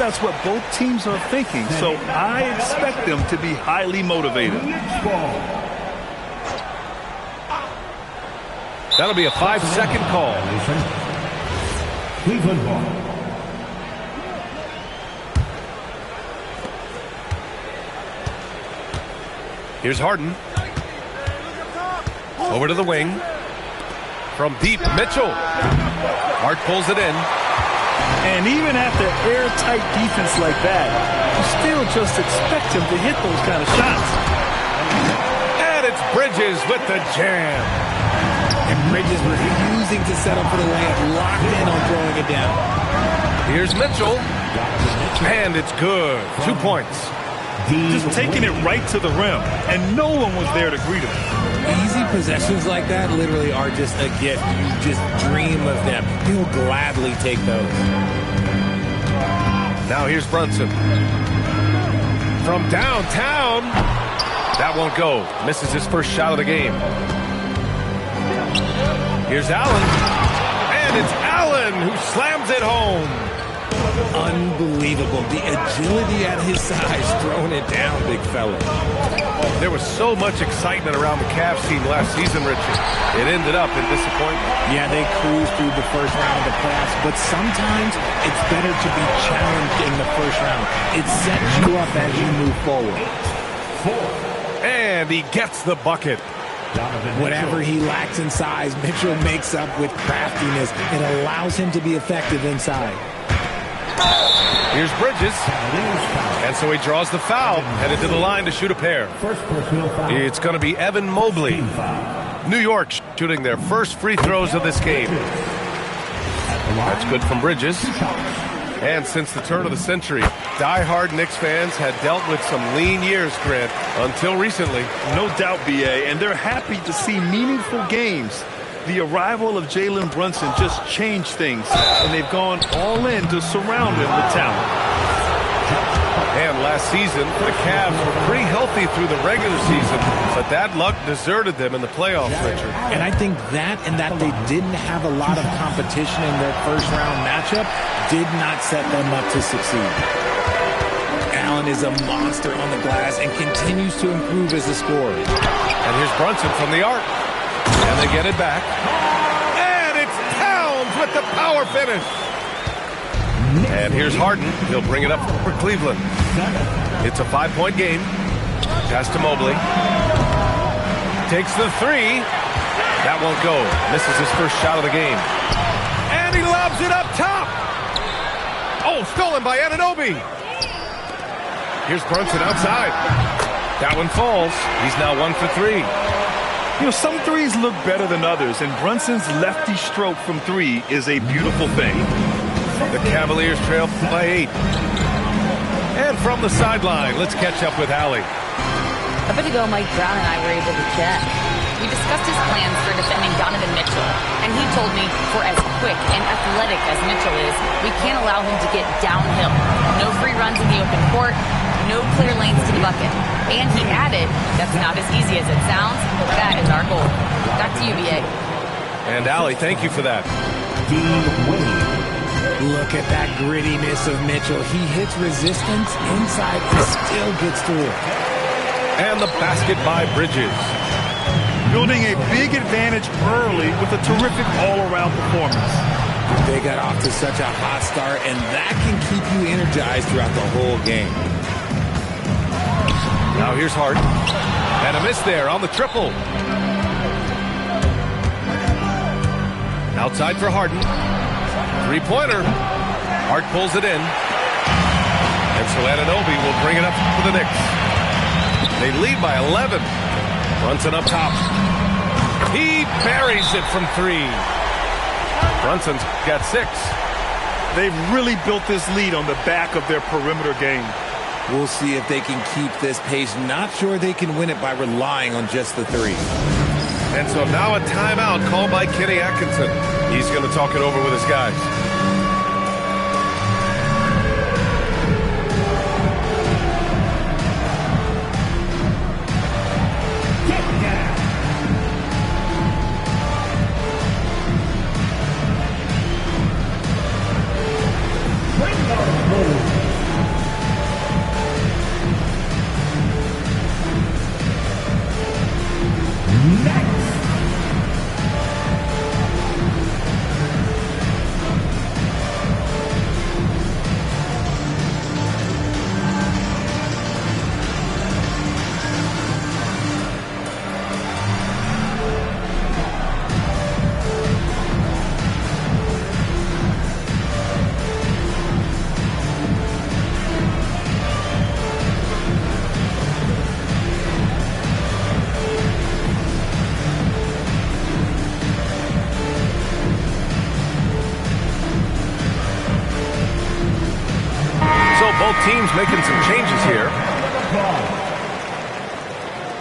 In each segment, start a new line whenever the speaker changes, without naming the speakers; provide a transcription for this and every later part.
that's what both teams are thinking, so I expect them to be highly motivated.
That'll be a 5-second call.
Cleveland ball.
Here's Harden. Over to the wing. From deep, Mitchell. Hart pulls it in.
And even after airtight defense like that, you still just expect him to hit those kind of shots.
And it's Bridges with the jam.
And Bridges refusing to settle for the layup, locked in on throwing it down.
Here's Mitchell. And it's good. 2 points.
Just taking it right to the rim, and no one was there to greet him.
Easy possessions like that literally are just a gift. You just dream of them. He'll gladly take those.
Now here's Brunson. From downtown. That won't go. Misses his first shot of the game. Here's Allen. And it's Allen who slams it home.
Unbelievable. The agility at his size, throwing it down, big fella.
There was so much excitement around the Cavs team last season, Richard. It ended up in disappointment.
Yeah, they cruised through the first round of the playoffs, but sometimes it's better to be challenged in the first round. It sets you up as you move forward.
And he gets the bucket.
Whatever he lacks in size, Mitchell makes up with craftiness. It allows him to be effective inside.
Here's Bridges. And so he draws the foul, headed to the line to shoot a pair. It's going to be Evan Mobley. New York shooting their first free throws of this game. That's good from Bridges. And since the turn of the century, die-hard Knicks fans had dealt with some lean years, Grant, until recently.
No doubt, B.A., and they're happy to see meaningful games. The arrival of Jalen Brunson just changed things, and they've gone all in to surround him with talent.
And last season, the Cavs were pretty healthy through the regular season, but that luck deserted them in the playoffs, Richard.
And I think that and that they didn't have a lot of competition in their first-round matchup did not set them up to succeed. Allen is a monster on the glass and continues to improve as a scorer.
And here's Brunson from the arc. And they get it back. And it's Towns with the power finish. And here's Harden. He'll bring it up for Cleveland. It's a 5-point game. Pass to Mobley. Takes the three. That won't go. Misses his first shot of the game. And he lobs it up top. Oh, stolen by Anunoby. Here's Brunson outside. That one falls. He's now 1 for 3.
You know, some threes look better than others, and Brunson's lefty stroke from three is a beautiful thing.
The Cavaliers trail by 8. And from the sideline, let's catch up with Allie.
A bit ago, Mike Brown and I were able to chat. We discussed his plans for defending Donovan Mitchell, and he told me for as quick and athletic as Mitchell is, we can't allow him to get downhill. No free runs in the open court, no clear lanes to the bucket. And he added, that's not as easy as it sounds, but that is our goal. Back to you, B.A.
And Allie, thank you for that.
Look at that grittiness of Mitchell. He hits resistance inside and still gets through it.
And the basket by Bridges.
Building a big advantage early with a terrific all-around performance.
They got off to such a hot start, and that can keep you energized throughout the whole game.
Now here's Hart. And a miss there on the triple. Outside for Harden. Three-pointer. Hart pulls it in. And so Anunoby will bring it up for the Knicks. They lead by 11. Brunson up top. He buries it from 3. Brunson's got 6.
They've really built this lead on the back of their perimeter game.
We'll see if they can keep this pace. Not sure they can win it by relying on just the 3.
And so now a timeout called by Kenny Atkinson. He's going to talk it over with his guys. both teams making some changes here.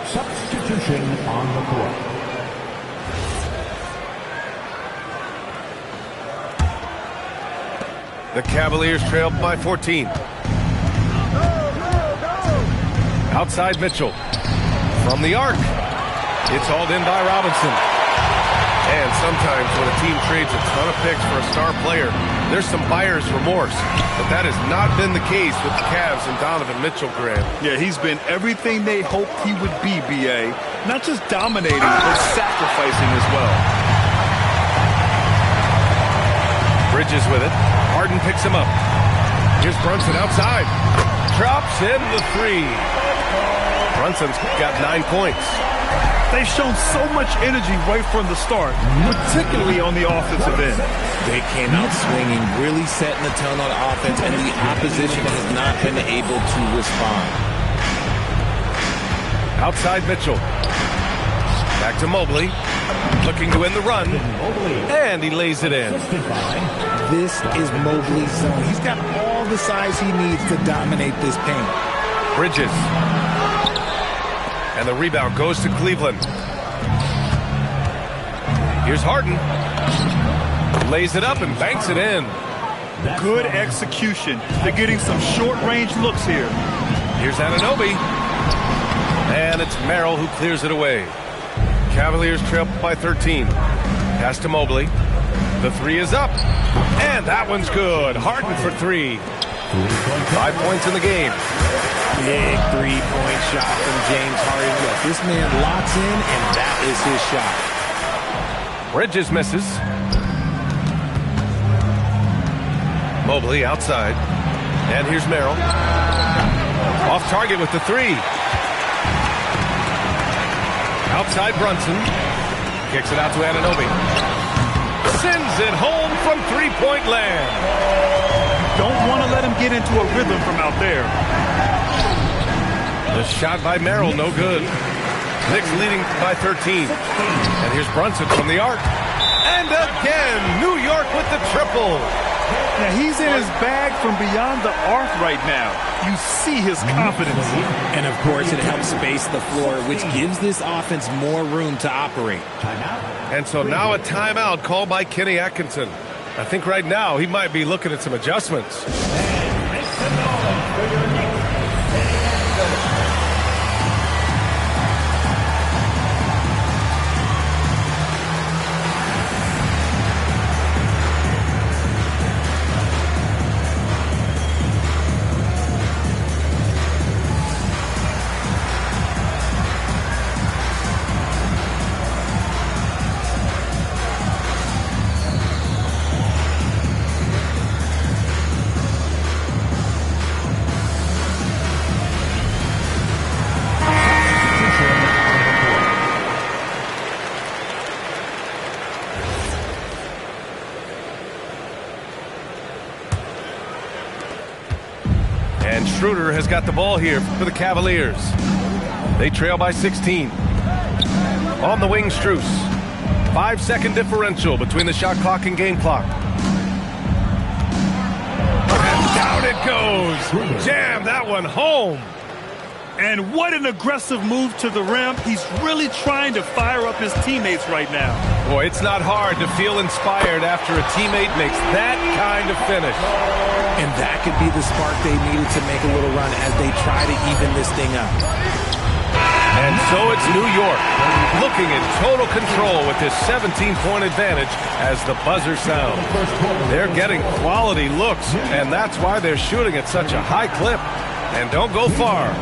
Substitution on the court.
The Cavaliers trail by 14. Outside Mitchell. From the arc. It's hauled in by Robinson. And sometimes when a team trades a ton of picks for a star player, there's some buyer's remorse. But that has not been the case with the Cavs and Donovan Mitchell, Grant.
Yeah, he's been everything they hoped he would be, B.A. Not just dominating, but sacrificing as well.
Bridges with it. Harden picks him up. Here's Brunson outside. Drops in the three. Brunson's got 9 points.
They've shown so much energy right from the start, particularly on the offensive end.
They came out swinging, really setting the tone on offense, and the opposition has not been able to respond.
Outside Mitchell. Back to Mobley. Looking to win the run. And he lays it in.
This is Mobley's zone. He's got all the size he needs to dominate this paint.
Bridges. And the rebound goes to Cleveland. Here's Harden. Lays it up and banks it in.
Good execution. They're getting some short-range looks here.
Here's Anunoby. And it's Merrill who clears it away. Cavaliers trail by 13. Pass to Mobley. The three is up. And that one's good. Harden for three. 5 points in the game.
Big three-point shot from James Harden. Look, this man locks in, and that is his shot.
Bridges misses. Mobley outside. And here's Merrill. Off target with the three. Outside Brunson. Kicks it out to Anunoby. Sends it home from three-point land.
Don't want to let him get into a rhythm from out there.
The shot by Merrill, no good. Knicks leading by 13. And here's Brunson from the arc. And again, New York with the triple.
Now, he's in his bag from beyond the arc right now. You see his confidence.
And, of course, it helps space the floor, which gives this offense more room to operate.
And so now a timeout called by Kenny Atkinson. I think right now he might be looking at some adjustments. Schroeder has got the ball here for the Cavaliers. They trail by 16. On the wing, Strus. 5-second differential between the shot clock and game clock. And down it goes. Jam that one home.
And what an aggressive move to the rim. He's really trying to fire up his teammates right now.
Boy, it's not hard to feel inspired after a teammate makes that kind of finish.
And that could be the spark they needed to make a little run as they try to even this thing up.
And so it's New York looking in total control with this 17-point advantage as the buzzer sounds. They're getting quality looks, and that's why they're shooting at such a high clip. And don't go far.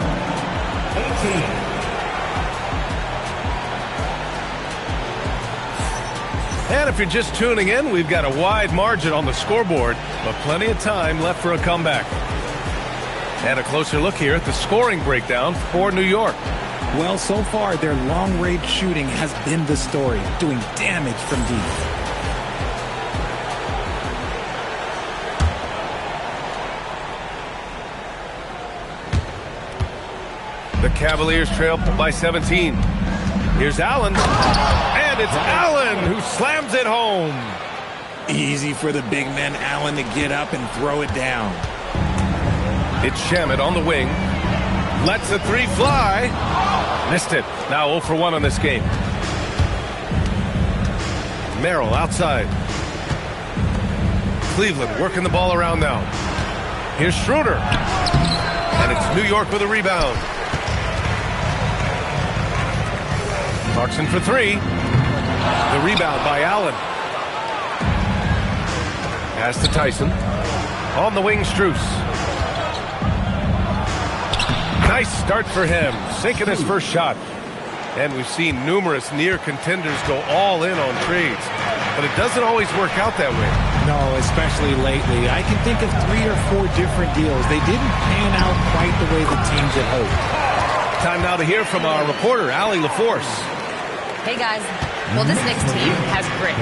And if you're just tuning in, we've got a wide margin on the scoreboard, but plenty of time left for a comeback. And a closer look here at the scoring breakdown for New York.
Well, so far, their long-range shooting has been the story, doing damage from deep.
The Cavaliers trail by 17. Here's Allen. And it's Allen who slams it home.
Easy for the big man Allen to get up and throw it down.
It's Shamet on the wing. Lets the three fly. Missed it. Now 0 for 1 on this game. Merrill outside. Cleveland working the ball around now. Here's Schroeder. And it's New York with a rebound. Clarkson for 3. The rebound by Allen. Pass to Tyson. On the wing, Strus. Nice start for him. Sinking his first shot. And we've seen numerous near contenders go all in on trades. But it doesn't always work out that way.
No, especially lately. I can think of 3 or 4 different deals. They didn't pan out quite the way the teams had hoped.
Time now to hear from our reporter, Allie LaForce.
Hey, guys. Well, this Knicks team has grit.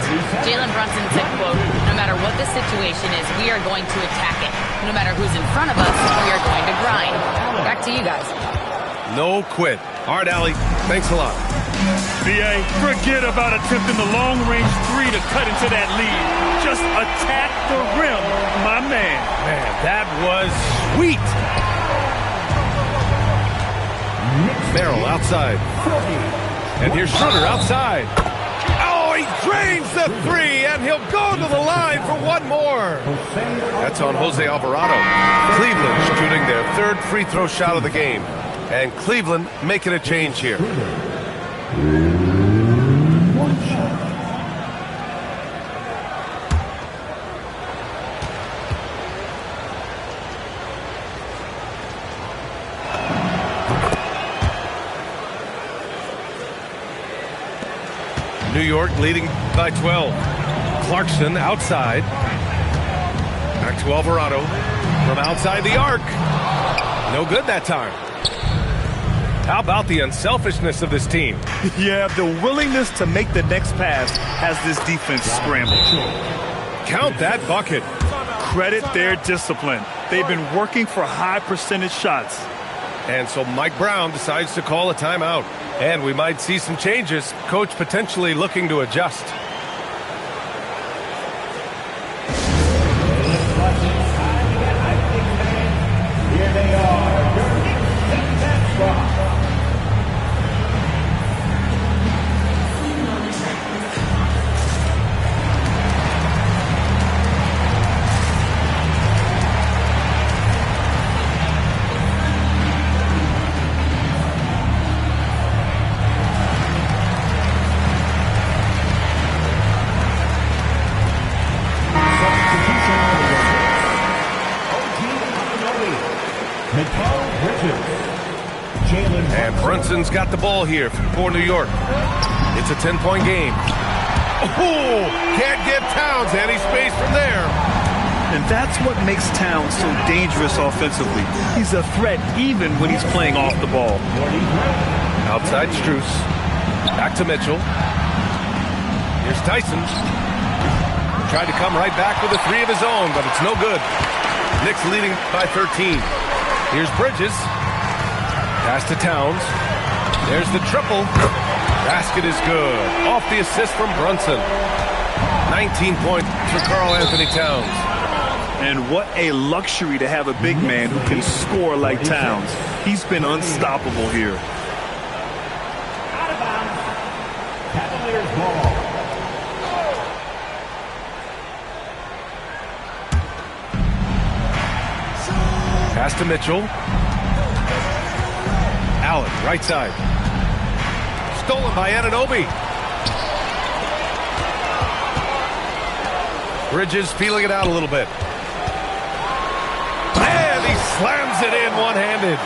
Jalen Brunson said, quote, no matter what the situation is, we are going to attack it. No matter who's in front of us, we are going to grind. Back to you guys.
No quit. All right, Allie. Thanks a lot.
B.A., forget about attempting the long-range 3 to cut into that lead. Just attack the rim, my man.
Man, that was sweet. Merrill outside. And here's Schroeder outside. Oh, he drains the 3, and he'll go to the line for one more. That's on Jose Alvarado. Cleveland shooting their 3rd free throw shot of the game. And Cleveland making a change here. New York leading by 12. Clarkson outside. Back to Alvarado from outside the arc. No good that time. How about the unselfishness of this team?
Yeah, the willingness to make the next pass has this defense scrambled.
Count that bucket.
Credit their discipline. They've been working for high percentage shots.
And so Mike Brown decides to call a timeout. And we might see some changes. Coach potentially looking to adjust.
Here they are, your Knicks and
And Brunson's got the ball here for New York. It's a 10-point game. Oh, can't get Towns any space from there.
And that's what makes Towns so dangerous offensively. He's a threat even when he's playing off the ball.
Outside Strus. Back to Mitchell. Here's Tyson. Tried to come right back with a 3 of his own, but it's no good. Knicks leading by 13. Here's Bridges. Pass to Towns. There's the triple. Basket is good. Off the assist from Brunson. 19 points for Karl Anthony Towns.
And what a luxury to have a big man who can score like Towns. He's been unstoppable here.
out of bounds. Cavaliers ball.
Pass to Mitchell. Allen, right side. Stolen by Anunoby. Bridges feeling it out a little bit. And he slams it in one-handed.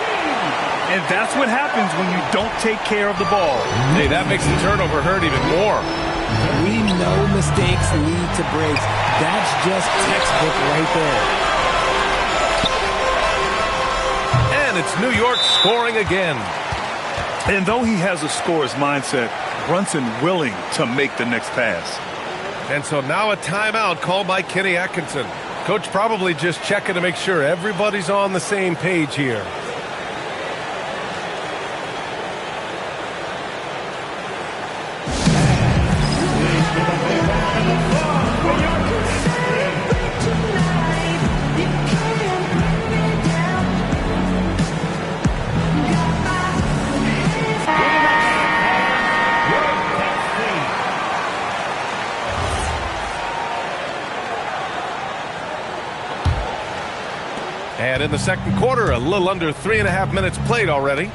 And that's what happens when you don't take care of the ball.
Hey, that makes the turnover hurt even more.
We know mistakes lead to breaks. That's just textbook right there.
And it's New York scoring again.
And though he has a scorer's mindset, Brunson willing to make the next pass.
And so now a timeout called by Kenny Atkinson. Coach probably just checking to make sure everybody's on the same page here. in the second quarter, a little under 3.5 minutes played already.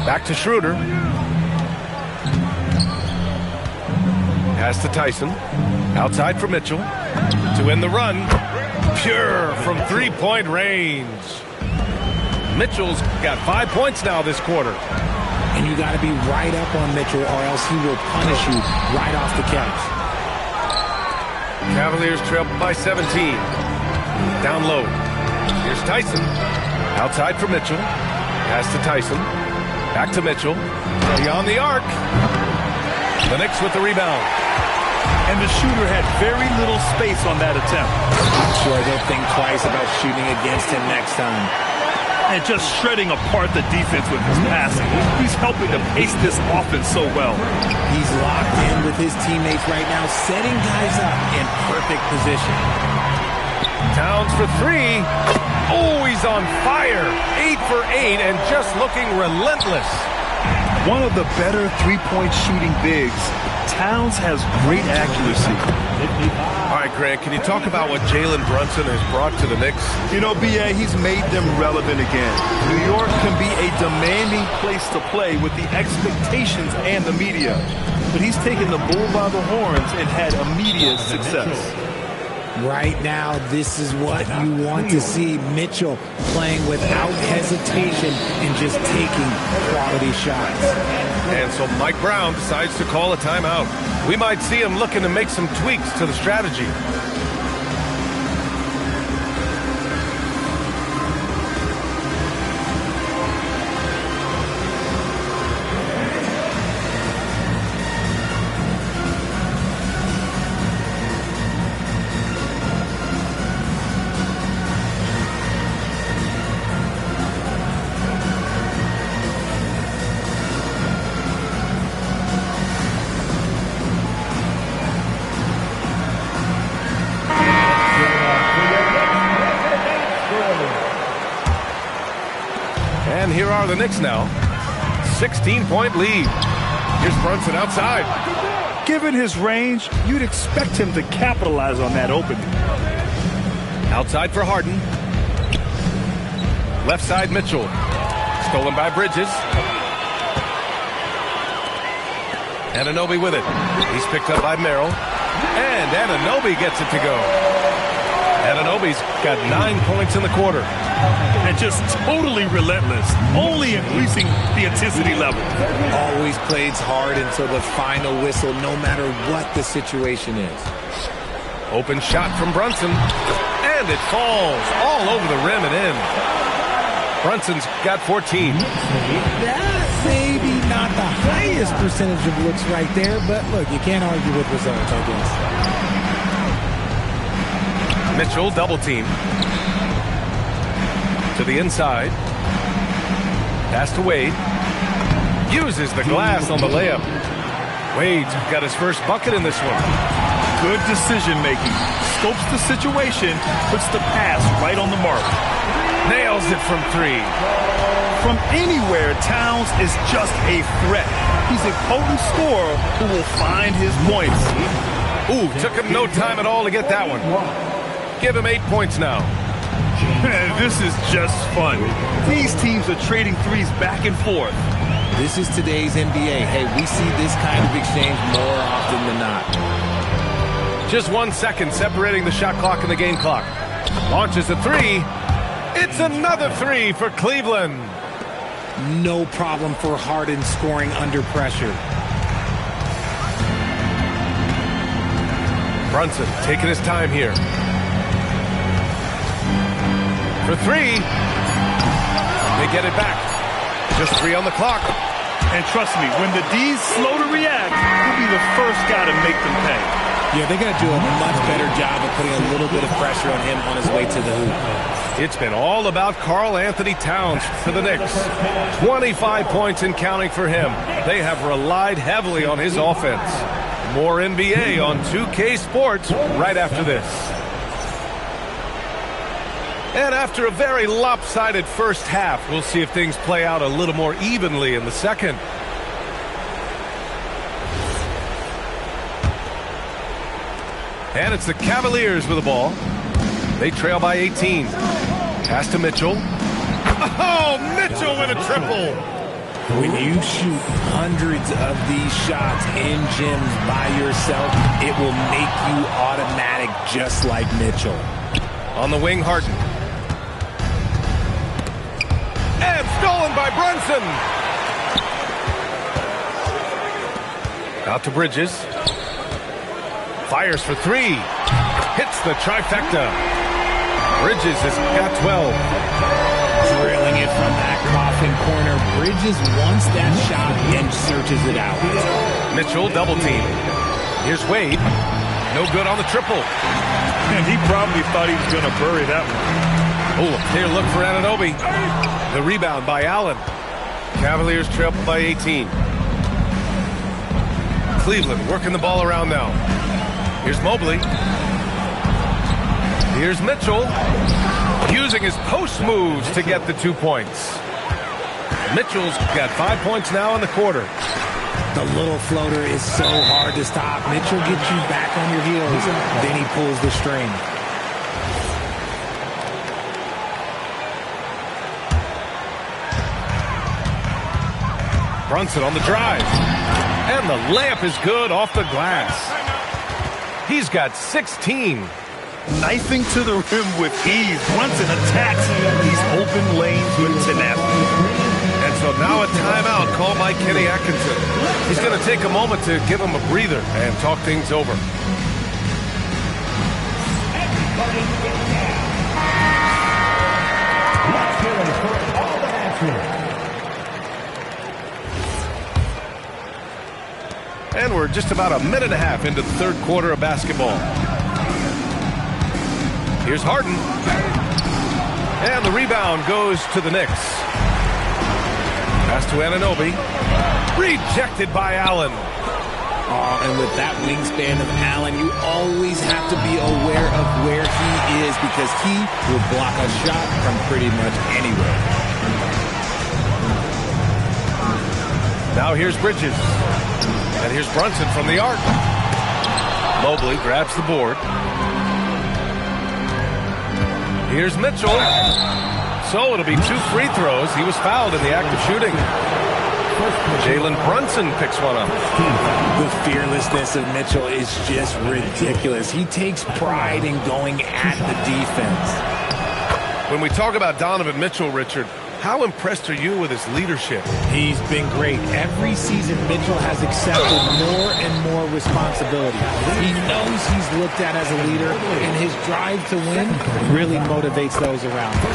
Back to Schroeder. Pass to Tyson. Outside for Mitchell. To win the run. Pure from three-point range. Mitchell's got 5 points now this quarter.
And you got to be right up on Mitchell or else he will punish you right off the catch.
Cavaliers trail by 17. Down low. Here's Tyson. Outside for Mitchell. Pass to Tyson. Back to Mitchell. Beyond the arc. The Knicks with the rebound.
And the shooter had very little space on that attempt.
I'm sure they'll think twice about shooting against him next time.
And just shredding apart the defense with his passing. He's helping to pace this offense so well.
He's locked in with his teammates right now, setting guys up in perfect position.
Towns for three. Oh, he's on fire. 8 for 8 and just looking relentless.
One of the better three-point shooting bigs. Towns has great accuracy.
All right, Grant, can you talk about what Jalen Brunson has brought to the Knicks?
You know, B.A., he's made them relevant again. New York can be a demanding place to play with the expectations and the media. But he's taken the bull by the horns and had immediate success.
Right now, this is what you want to see. Mitchell playing without hesitation and just taking quality shots.
And so Mike Brown decides to call a timeout. We might see him looking to make some tweaks to the strategy. And here are the Knicks now. 16-point lead. Here's Brunson outside.
Given his range, you'd expect him to capitalize on that opening.
Outside for Harden. Left side Mitchell. Stolen by Bridges. Anunoby with it. He's picked up by Merrill. And Anunoby gets it to go. Anunoby's got 9 points in the quarter.
And just totally relentless, only increasing the intensity level.
Always plays hard until the final whistle, no matter what the situation is.
Open shot from Brunson. And it falls all over the rim and in. Brunson's got 14.
That's maybe not the highest percentage of looks right there, but look, you can't argue with results, I guess.
Mitchell double team. To the inside. Pass to Wade. Uses the glass on the layup. Wade's got his first bucket in this one.
Good decision making. Scopes the situation, puts the pass right on the mark.
Nails it from three.
From anywhere, Towns is just a threat. He's a potent scorer who will find his points.
Ooh, took him no time at all to get that one. Give him 8 points now.
This is just fun. These teams are trading threes back and forth.
This is today's NBA. Hey, we see this kind of exchange more often than not.
Just 1 second separating the shot clock and the game clock. Launches a three. It's another three for Cleveland.
No problem for Harden scoring under pressure.
Brunson taking his time here. For three. They get it back. Just 3 on the clock.
And trust me, when the D's slow to react, he'll be the first guy to make them pay.
Yeah, they got to do a much better job of putting a little bit of pressure on him on his way to the hoop.
It's been all about Karl Anthony Towns for the Knicks. 25 points and counting for him. They have relied heavily on his offense. More NBA on 2K Sports right after this. And after a very lopsided first half, we'll see if things play out a little more evenly in the second. And it's the Cavaliers with the ball. They trail by 18. Pass to Mitchell. Oh, Mitchell with a triple.
When you shoot hundreds of these shots in gyms by yourself, it will make you automatic just like Mitchell.
On the wing, Harden. And stolen by Brunson. Out to Bridges. Fires for three. Hits the trifecta. Bridges has got 12.
Drilling it from that coffin corner. Bridges wants that shot and searches it out.
Mitchell double team. Here's Wade. No good on the triple.
And he probably thought he was going to bury that one.
Oh, a clear look for Anunoby. The rebound by Allen. Cavaliers trail by 18. Cleveland working the ball around now. Here's Mobley. Here's Mitchell. Using his post moves to get the 2 points. Mitchell's got 5 points now in the quarter.
The little floater is so hard to stop. Mitchell gets you back on your heels. Then he pulls the string.
Brunson on the drive. And the layup is good off the glass. He's got 16.
Knifing to the rim with ease. Brunson attacks these open lanes with tenacity.
And so now a timeout called by Kenny Atkinson. He's going to take a moment to give him a breather and talk things over.
Everybody get down. Let's hear it for all the action.
And we're just about a minute and a half into the third quarter of basketball. Here's Harden. And the rebound goes to the Knicks. Pass to Anunoby. Rejected by Allen.
And with that wingspan of Allen, you always have to be aware of where he is because he will block a shot from pretty much anywhere.
Now here's Bridges. And here's Brunson from the arc. Mobley grabs the board. Here's Mitchell. So it'll be 2 free throws. He was fouled in the act of shooting. Jalen Brunson picks one up.
The fearlessness of Mitchell is just ridiculous. He takes pride in going at the defense.
When we talk about Donovan Mitchell, Richard, how impressed are you with his leadership?
He's been great. Every season, Mitchell has accepted more and more responsibility. He knows he's looked at as a leader, and his drive to win really motivates those around him.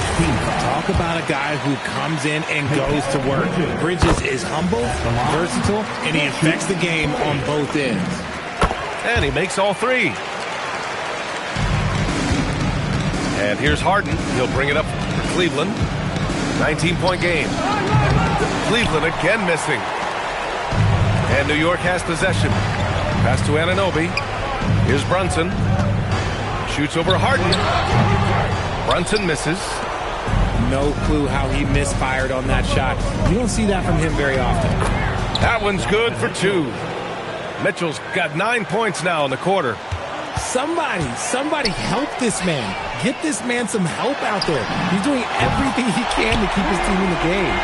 Talk about a guy who comes in and goes to work. Bridges is humble, versatile, and he affects the game on both ends.
And he makes all 3. And here's Harden. He'll bring it up for Cleveland. 19-point game. Cleveland again missing. And New York has possession. Pass to Anunoby. Here's Brunson. Shoots over Harden. Brunson misses.
No clue how he misfired on that shot. You don't see that from him very often.
That one's good for 2. Mitchell's got 9 points now in the quarter.
Somebody help this man. Get this man some help out there. He's doing everything he can to keep his team in the game.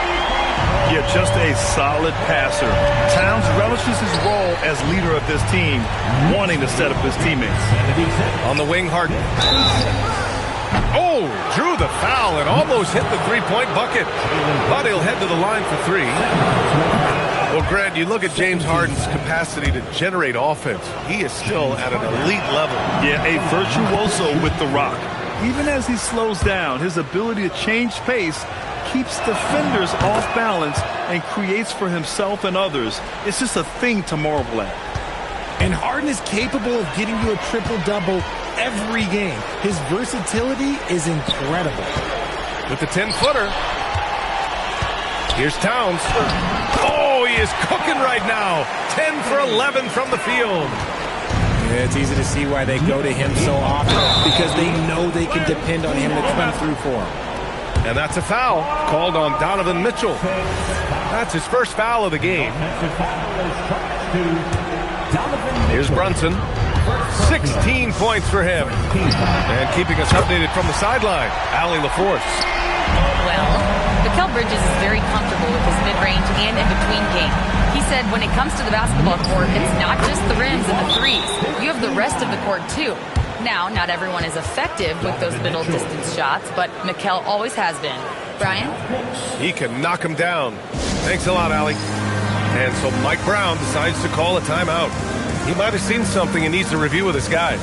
Yeah, just a solid passer. Towns relishes his role as leader of this team, wanting to set up his teammates.
On the wing, Harden. Oh, drew the foul and almost hit the 3-point bucket. But he'll head to the line for 3. Well, Grant, you look at James Harden's capacity to generate offense. He is still at an elite level.
Yeah, a virtuoso with the rock. Even as he slows down, his ability to change pace keeps defenders off balance and creates for himself and others. It's just a thing to marvel at.
And Harden is capable of getting you a triple-double every game. His versatility is incredible.
With the 10-footer. Here's Towns. Oh, he is cooking right now. 10 for 11 from the field.
Yeah, it's easy to see why they go to him so often, because they know they can depend on him to come through for them.
And that's a foul called on Donovan Mitchell. That's his first foul of the game. Here's Brunson. 16 points for him. And keeping us updated from the sideline, Allie LaForce.
Well, Mikal Bridges is very comfortable with his mid-range and in-between game. He said when it comes to the basketball court, it's not just the rims and the threes. You have the rest of the court, too. Now, not everyone is effective with those middle-distance shots, but Mikal always has been. Brian?
He can knock him down. Thanks a lot, Allie. And so Mike Brown decides to call a timeout. He might have seen something and needs to review with his guys.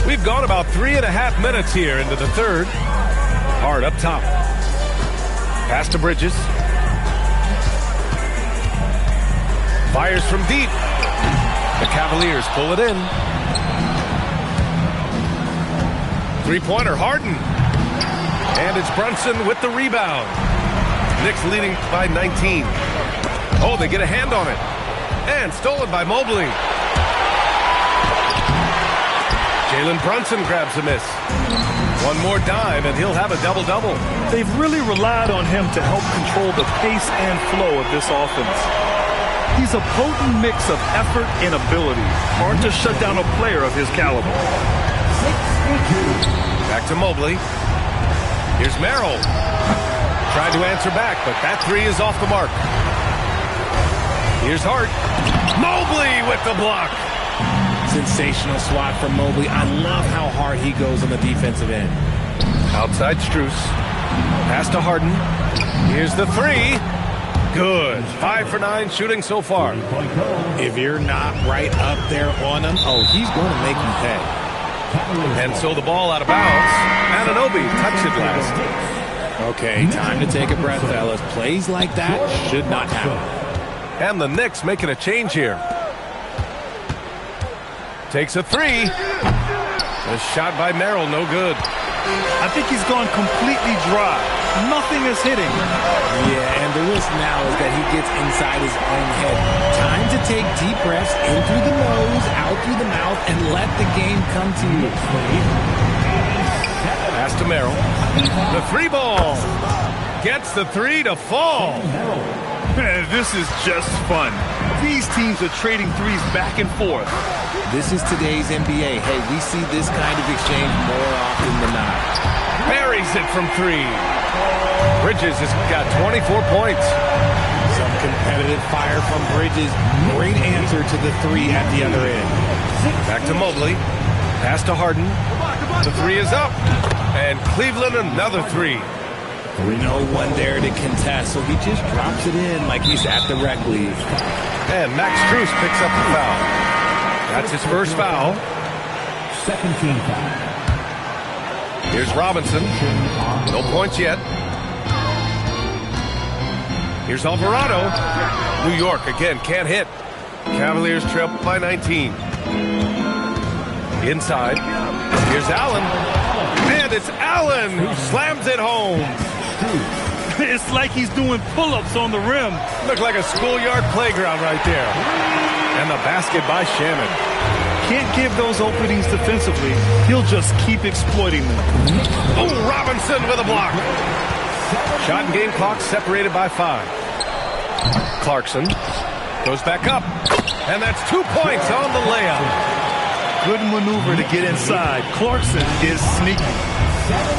We've gone about 3.5 minutes here into the third. Hard up top. Pass to Bridges. Fires from deep. The Cavaliers pull it in. Three-pointer, Harden. And it's Brunson with the rebound. Knicks leading by 19. Oh, they get a hand on it. And stolen by Mobley. Jalen Brunson grabs a miss. One more dime, and he'll have a double-double.
They've really relied on him to help control the pace and flow of this offense. He's a potent mix of effort and ability. Hard to shut down a player of his caliber.
Back to Mobley. Here's Merrill. Tried to answer back, but that three is off the mark. Here's Hart. Mobley with the block.
Sensational swat from Mobley. I love how hard he goes on the defensive end.
Outside Strus. Pass to Harden. Here's the three. Good. 5 for 9 shooting so far.
If you're not right up there on him, oh, he's going to make him pay.
And so the ball out of bounds. Anunoby touched it last.
Okay, time to take a breath, fellas. Plays like that should not happen.
And the Knicks making a change here. Takes a three. A shot by Merrill, no good.
I think he's gone completely dry. Nothing is hitting.
Yeah, and the risk now is that he gets inside his own head. Time to take deep breaths in through the nose, out through the mouth, and let the game come to you.
Pass to Merrill. The three ball. Gets the three to fall.
Man, this is just fun. These teams are trading threes back and forth.
This is today's NBA. Hey, we see this kind of exchange more often than not.
Buries it from three. Bridges has got 24 points.
Some competitive fire from Bridges. Great answer to the three at the other end.
Back to Mobley. Pass to Harden. The three is up. And Cleveland another three.
No one there to contest, so he just drops it in like he's at the rec league.
And Max Strus picks up the foul. That's his first foul.
Second team foul.
Here's Robinson. No points yet. Here's Alvarado. New York again can't hit. Cavaliers trail by 19. Inside. Here's Allen. And it's Allen who slams it home.
It's like he's doing pull-ups on the rim.
Looked like a schoolyard playground right there. And the basket by Shannon.
Can't give those openings defensively. He'll just keep exploiting them.
Oh, Robinson with a block. Shot and game clock separated by 5. Clarkson goes back up. And that's 2 points on the layup.
Good maneuver to get inside. Clarkson is sneaky.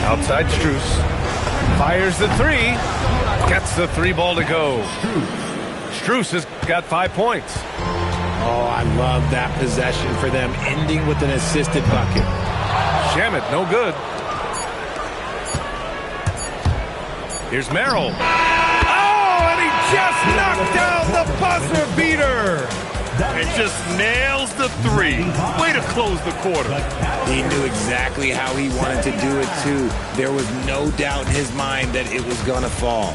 Outside Strus. Fires the three. Gets the three ball to go. Strus has got 5 points.
Oh, I love that possession for them, ending with an assisted bucket.
Shamet, no good. Here's Merrill. Oh, and he just knocked down the buzzer beater.
And just nails the three. Way to close the quarter.
He knew exactly how he wanted to do it, too. There was no doubt in his mind that it was going to fall.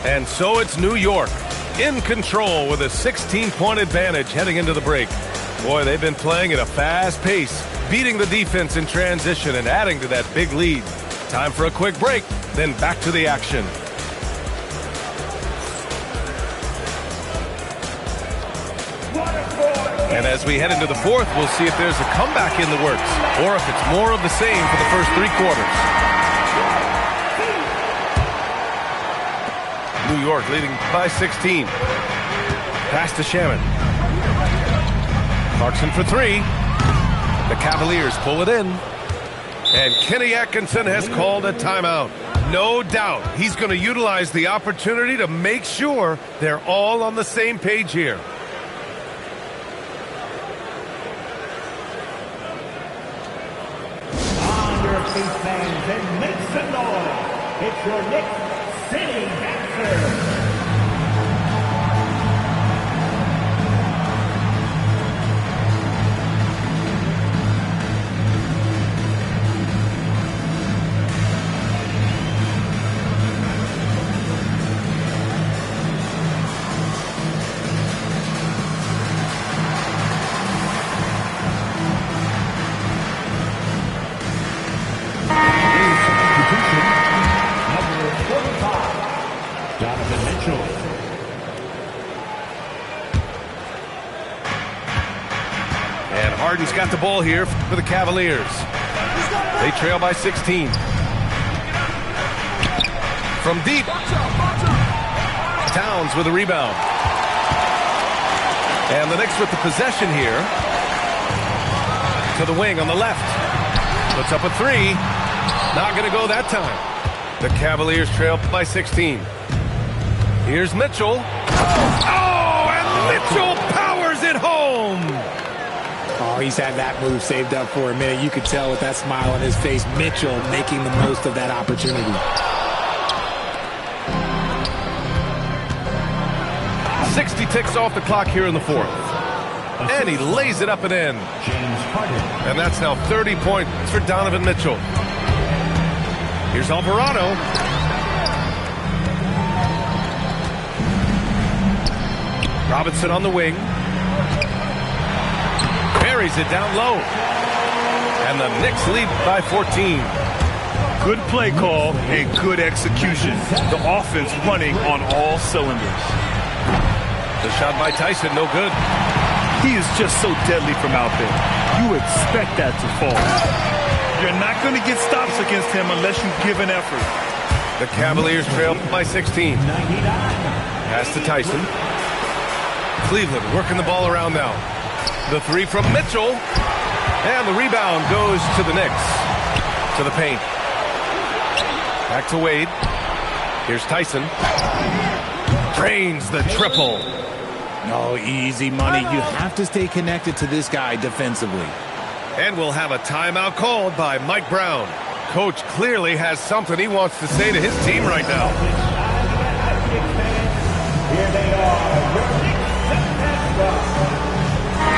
And so it's New York in control with a 16-point advantage heading into the break. Boy, they've been playing at a fast pace, beating the defense in transition and adding to that big lead. Time for a quick break, then back to the action. And as we head into the fourth, we'll see if there's a comeback in the works or if it's more of the same for the first three quarters. New York leading by 16. Pass to Shamet. Clarkson for three. The Cavaliers pull it in. And Kenny Atkinson has called a timeout. No doubt he's going to utilize the opportunity to make sure they're all on the same page here.
Fans and make some noise. It's your Knicks City Dancer.
Harden's got the ball here for the Cavaliers. They trail by 16. From deep. Towns with a rebound. And the Knicks with the possession here. To the wing on the left. Puts up a three. Not going to go that time. The Cavaliers trail by 16. Here's Mitchell. Oh, and Mitchell powers it home.
Oh, he's had that move saved up for a minute. You could tell with that smile on his face, Mitchell making the most of that opportunity.
60 ticks off the clock here in the fourth. And he lays it up and in. And that's now 30 points for Donovan Mitchell. Here's Alvarado. Robinson on the wing. Buries it down low. And the Knicks lead by 14.
Good play call and good execution. The offense running on all cylinders.
The shot by Tyson, no good.
He is just so deadly from out there. You expect that to fall. You're not going to get stops against him unless you give an effort.
The Cavaliers trail by 16. Pass to Tyson. Cleveland working the ball around now. The three from Mitchell. And the rebound goes to the Knicks. To the paint. Back to Wade. Here's Tyson. Drains the triple.
No, easy money. You have to stay connected to this guy defensively.
And we'll have a timeout called by Mike Brown. Coach clearly has something he wants to say to his team right now.
Here they are, your Knicks.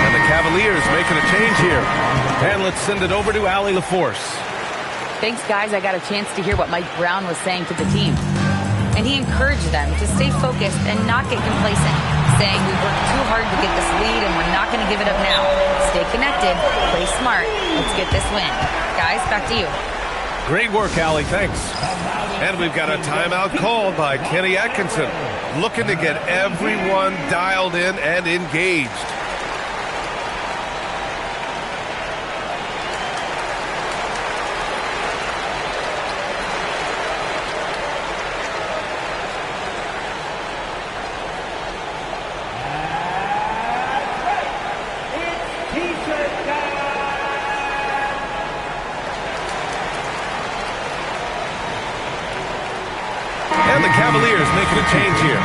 And the Cavaliers making a change here. And let's send it over to Allie LaForce.
Thanks, guys. I got a chance to hear what Mike Brown was saying to the team. And he encouraged them to stay focused and not get complacent, saying we worked too hard to get this lead and we're not going to give it up now. Stay connected, play smart, let's get this win. Guys, back to you.
Great work, Allie. Thanks. And we've got a timeout called by Kenny Atkinson, looking to get everyone dialed in and engaged. And the Cavaliers making a change here.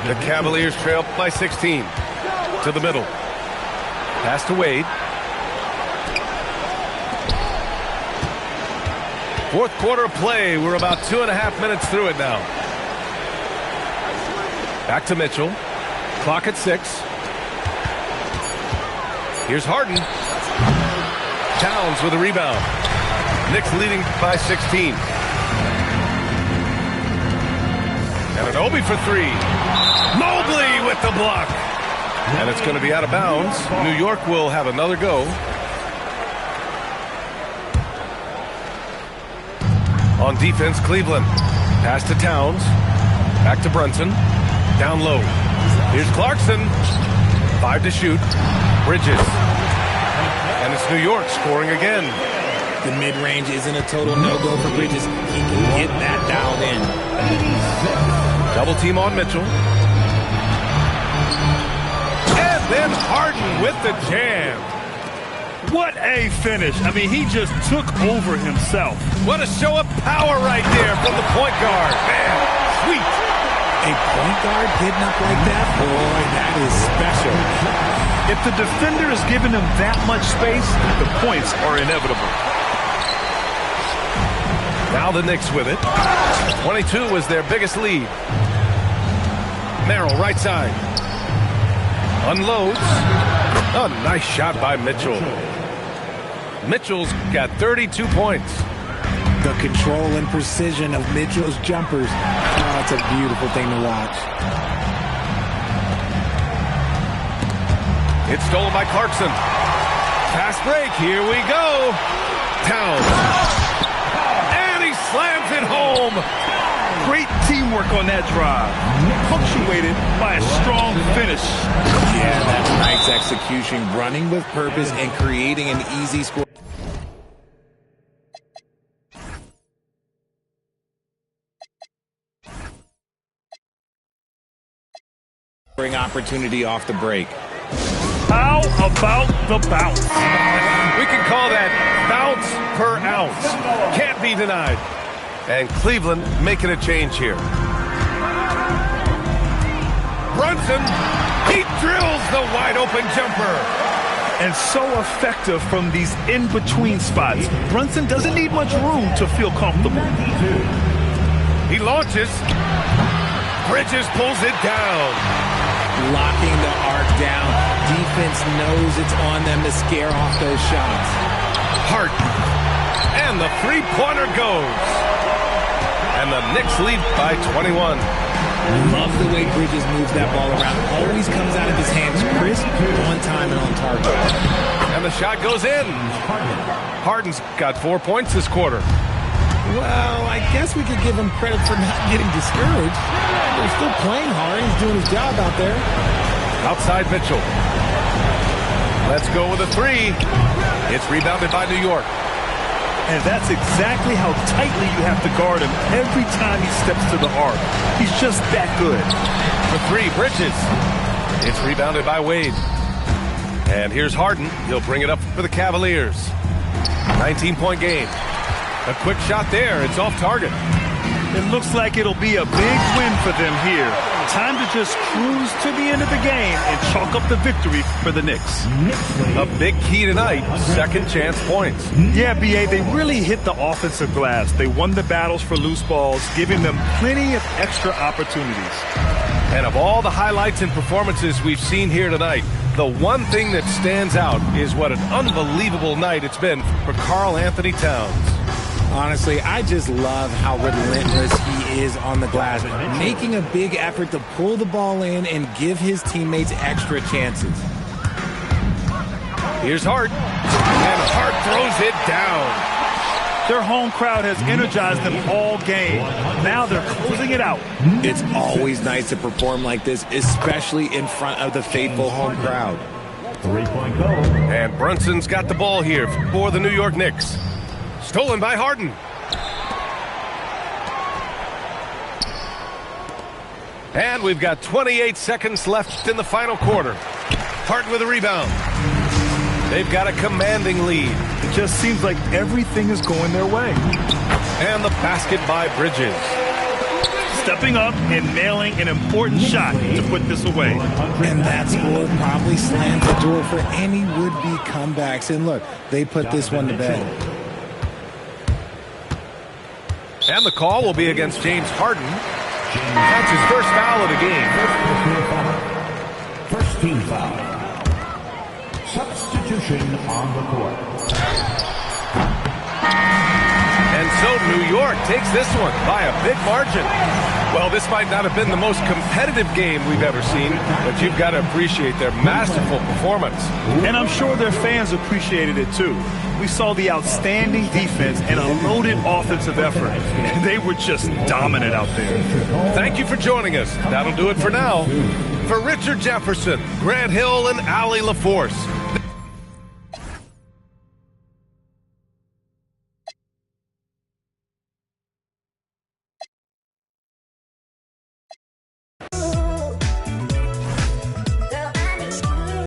The Cavaliers trail by 16. To the middle. Pass to Wade. Fourth quarter of play. We're about 2.5 minutes through it now. Back to Mitchell. Clock at 6. Here's Harden. Towns with a rebound. Knicks leading by 16. And an Obi for 3. Mobley with the block. And it's going to be out of bounds. New York will have another go. On defense, Cleveland. Pass to Towns. Back to Brunson. Down low. Here's Clarkson. 5 to shoot. Bridges. And it's New York scoring again.
The mid-range isn't a total no-go for Bridges. He can get that dialed in.
Double team on Mitchell. And then Harden with the jam.
What a finish. I mean, he just took over himself.
What a show of power right there from the point guard. Man, sweet.
A point guard getting up like that? Boy, that is special.
If the defender is giving him that much space, the points are inevitable.
Now the Knicks with it. 22 was their biggest lead. Merrill, right side. Unloads. A nice shot by Mitchell. Mitchell's got 32 points.
The control and precision of Mitchell's jumpers. Oh, it's a beautiful thing to watch.
It's stolen by Clarkson. Fast break. Here we go. Towns. And he slams it home.
Great teamwork on that drive. Punctuated by a strong finish.
Yeah, that's nice execution. Running with purpose and creating an easy score. Opportunity off the break.
How about the bounce?
We can call that bounce per ounce. Can't be denied. And Cleveland making a change here. Brunson, he drills the wide open jumper.
And so effective from these in-between spots. Brunson doesn't need much room to feel comfortable.
He launches. Bridges pulls it down.
Locking the arc down. Defense knows it's on them to scare off those shots.
Hart. And the three-pointer goes. And the Knicks lead by 21.
Love the way Bridges moves that ball around. Always comes out of his hands crisp, on time, and on target.
And the shot goes in. Harden's got 4 points this quarter.
Well, I guess we could give him credit for not getting discouraged. They're still playing hard. He's doing his job out there.
Outside Mitchell. Let's go with a 3. It's rebounded by New York.
And that's exactly how tightly you have to guard him every time he steps to the arc. He's just that good.
For 3, Bridges. It's rebounded by Wade. And here's Harden. He'll bring it up for the Cavaliers. 19-point game. A quick shot there. It's off target.
It looks like it'll be a big win for them here. Time to just cruise to the end of the game and chalk up the victory for the Knicks.
A big key tonight, second chance points.
Yeah, B.A., they really hit the offensive glass. They won the battles for loose balls, giving them plenty of extra opportunities.
And of all the highlights and performances we've seen here tonight, the one thing that stands out is what an unbelievable night it's been for Karl Anthony Towns.
Honestly, I just love how relentless he is on the glass, making a big effort to pull the ball in and give his teammates extra chances.
Here's Hart, and Hart throws it down.
Their home crowd has energized them all game. Now they're closing it out.
It's always nice to perform like this, especially in front of the faithful home crowd.
3-point goal.
And Brunson's got the ball here for the New York Knicks. Stolen by Harden. And we've got 28 seconds left in the final quarter. Harden with a rebound. They've got a commanding lead.
It just seems like everything is going their way.
And the basket by Bridges.
Stepping up and nailing an important shot to put this away.
And that score probably slams the door for any would-be comebacks. And look, they put this one to bed.
And the call will be against James Harden. That's his first foul of the game.
First team foul. Substitution on the court.
And so New York takes this one by a big margin. Well, this might not have been the most competitive game we've ever seen, but you've got to appreciate their masterful performance.
And I'm sure their fans appreciated it too. We saw the outstanding defense and a loaded offensive effort. And they were just dominant out there.
Thank you for joining us. That'll do it for now. For Richard Jefferson, Grant Hill, and Allie LaForce,